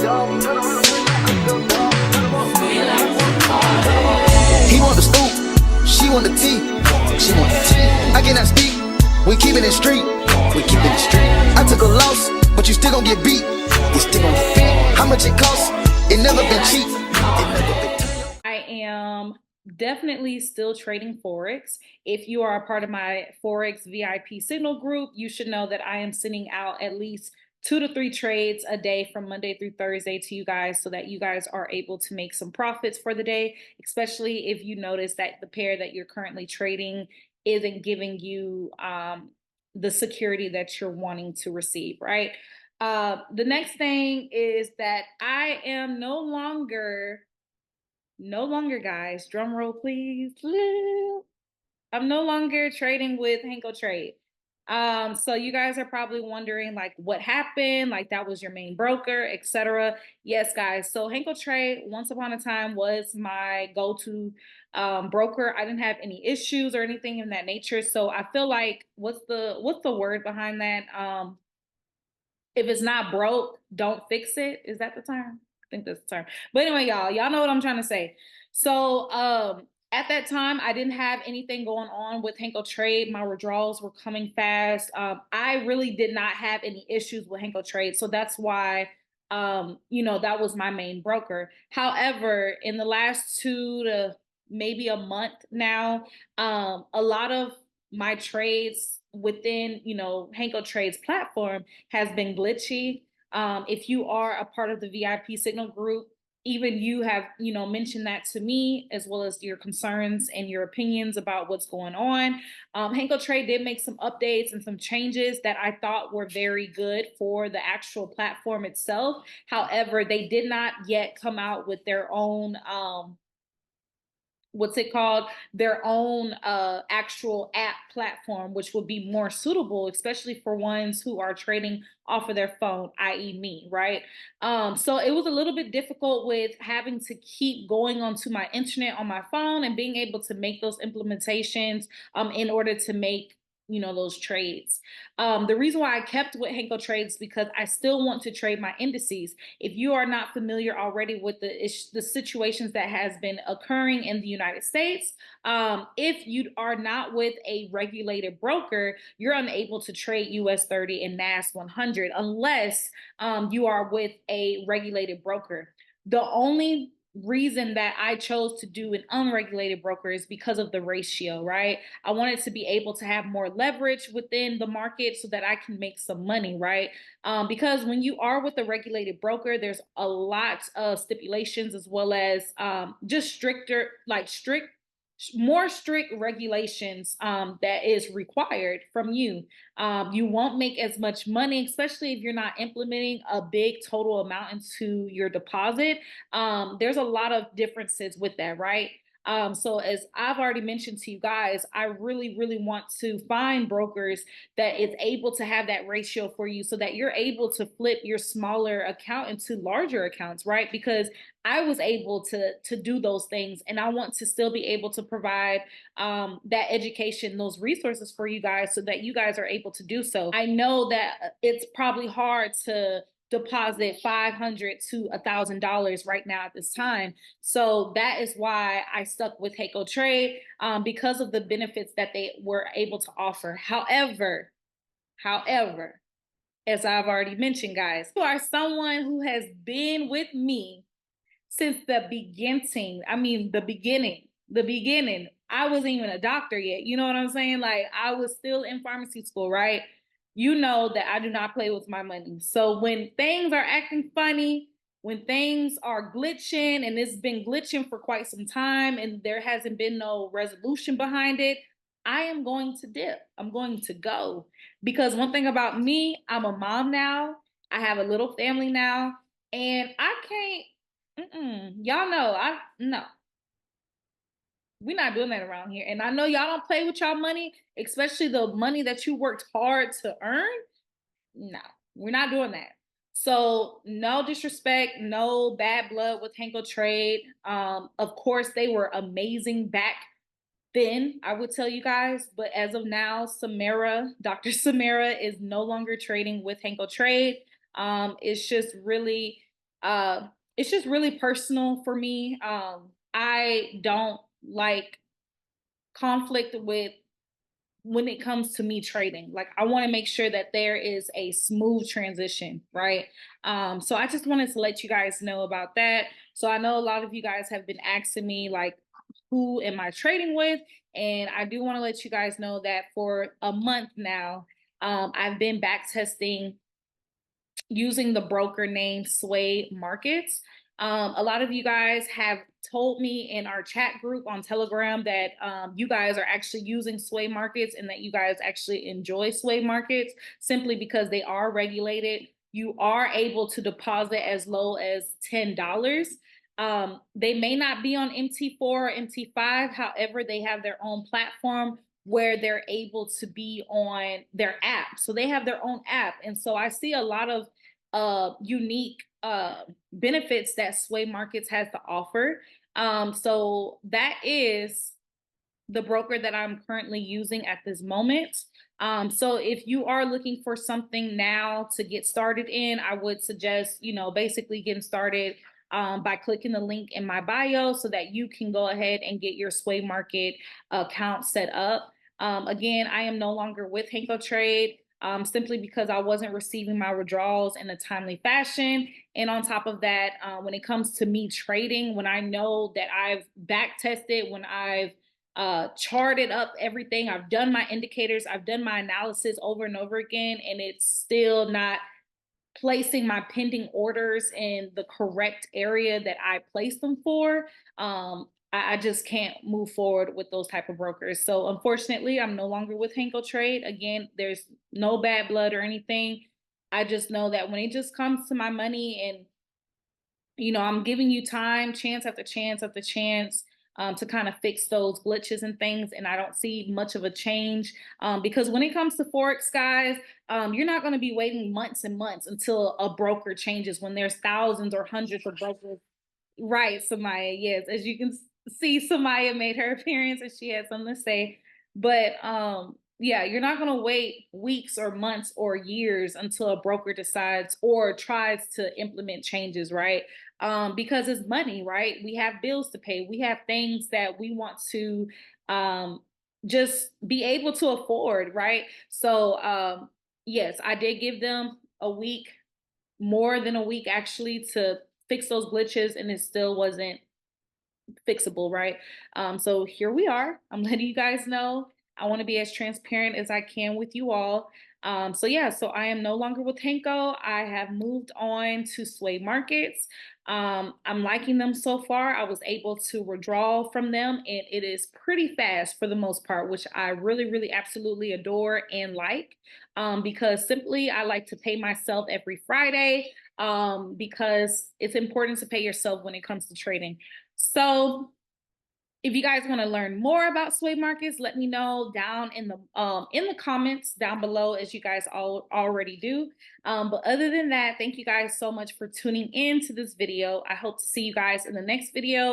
He want the scoop, she want the tea. She want the tea. I cannot speak. We keep it in street. We keep it in street. I took a loss, but you still gon' get beat. You still gon' get beat. How much it costs? It never been cheap. I am definitely still trading Forex. If you are a part of my Forex VIP signal group, you should know that I am sending out at least 2 to 3 trades a day from Monday through Thursday to you guys so that you guys are able to make some profits for the day, especially if you notice that the pair that you're currently trading isn't giving you the security that you're wanting to receive, right? The next thing is that I am no longer, guys, drum roll please. I'm no longer trading with Hankotrade. So you guys are probably wondering like what happened, like that was your main broker, etc. Yes, guys. So Hankotrade once upon a time was my go-to broker. I didn't have any issues or anything in that nature. So I feel like what's the word behind that? If it's not broke, don't fix it. Is that the term? I think that's the term. But anyway, y'all know what I'm trying to say. So at that time, I didn't have anything going on with Hankotrade. My withdrawals were coming fast. I really did not have any issues with Hankotrade. So that's why, that was my main broker. However, in the last 2 to maybe a month now, a lot of my trades within, Hankotrade's platform has been glitchy. If you are a part of the VIP signal group, even you have, mentioned that to me, as well as your concerns and your opinions about what's going on. Hankotrade did make some updates and some changes that I thought were very good for the actual platform itself. However, they did not yet come out with their own their own actual app platform, which would be more suitable, especially for ones who are trading off of their phone, i.e. me, right? So it was a little bit difficult with having to keep going onto my internet on my phone and being able to make those implementations in order to make those trades. The reason why I kept with Hankotrade is because I still want to trade my indices. If you are not familiar already with the situations that has been occurring in the United States, if you are not with a regulated broker, you're unable to trade US 30 and NAS 100 unless you are with a regulated broker. The only reason that I chose to do an unregulated broker is because of the ratio, right? I wanted to be able to have more leverage within the market so that I can make some money, right? Because when you are with a regulated broker, there's a lot of stipulations as well as just more strict regulations that is required from you. You won't make as much money, especially if you're not implementing a big total amount into your deposit. There's a lot of differences with that, right? So as I've already mentioned to you guys, I really, really want to find brokers that is able to have that ratio for you so that you're able to flip your smaller account into larger accounts, right? Because I was able to do those things, and I want to still be able to provide that education, those resources for you guys so that you guys are able to do so. I know that it's probably hard to deposit $500 to $1,000 right now at this time. So that is why I stuck with Hankotrade because of the benefits that they were able to offer. However, as I've already mentioned, guys, you are someone who has been with me since the beginning. The beginning. I wasn't even a doctor yet. You know what I'm saying? Like I was still in pharmacy school, right? You know that I do not play with my money. So when things are acting funny, when things are glitching, and it's been glitching for quite some time and there hasn't been no resolution behind it, I am going to dip. I'm going to go. Because one thing about me, I'm a mom now. I have a little family now. And I can't, y'all know, no. We're not doing that around here. And I know y'all don't play with y'all money, especially the money that you worked hard to earn. No, we're not doing that. So no disrespect, no bad blood with Hankotrade. Of course, they were amazing back then, I would tell you guys. But as of now, Dr. Samara is no longer trading with Hankotrade. It's just really It's just really personal for me. I don't like conflict with when it comes to me trading. Like, I want to make sure that there is a smooth transition, right? So I just wanted to let you guys know about that. So I know a lot of you guys have been asking me, like, who am I trading with? And I do want to let you guys know that for a month now, I've been back testing using the broker name Sway Markets. A lot of you guys have told me in our chat group on Telegram that you guys are actually using Sway Markets and that you guys actually enjoy Sway Markets simply because they are regulated. You are able to deposit as low as $10. They may not be on MT4 or MT5. However, they have their own platform where they're able to be on their app. So they have their own app. And so I see a lot of unique benefits that Sway Markets has to offer. So that is the broker that I'm currently using at this moment. So if you are looking for something now to get started in, I would suggest, basically getting started by clicking the link in my bio so that you can go ahead and get your Sway Market account set up. Again, I am no longer with Hankotrade. Simply because I wasn't receiving my withdrawals in a timely fashion. And on top of that, when it comes to me trading, when I know that I've back tested, when I've charted up everything, I've done my indicators, I've done my analysis over and over again, and it's still not placing my pending orders in the correct area that I placed them for, I just can't move forward with those type of brokers. So unfortunately, I'm no longer with Hankotrade. Again, there's no bad blood or anything. I just know that when it just comes to my money and I'm giving you time, chance after chance after chance, to kind of fix those glitches and things. And I don't see much of a change because when it comes to Forex, guys, you're not going to be waiting months and months until a broker changes when there's thousands or hundreds of brokers. Right, Samaya. Yes, as you can see, Samaya made her appearance and she had something to say. But yeah, you're not going to wait weeks or months or years until a broker decides or tries to implement changes, right? Because it's money, right? We have bills to pay. We have things that we want to um, just be able to afford, right? So yes, I did give them a week, more than a week actually, to fix those glitches, and it still wasn't fixable, right? So here we are. I'm letting you guys know. I want to be as transparent as I can with you all. So yeah, so I am no longer with Henko. I have moved on to Sway Markets. I'm liking them so far. I was able to withdraw from them, and it is pretty fast for the most part, which I really, really absolutely adore and like, because simply I like to pay myself every Friday, because it's important to pay yourself when it comes to trading. So if you guys want to learn more about Sway Markets, let me know down in the comments down below, as you guys all already do. But other than that, thank you guys so much for tuning in to this video. I hope to see you guys in the next video.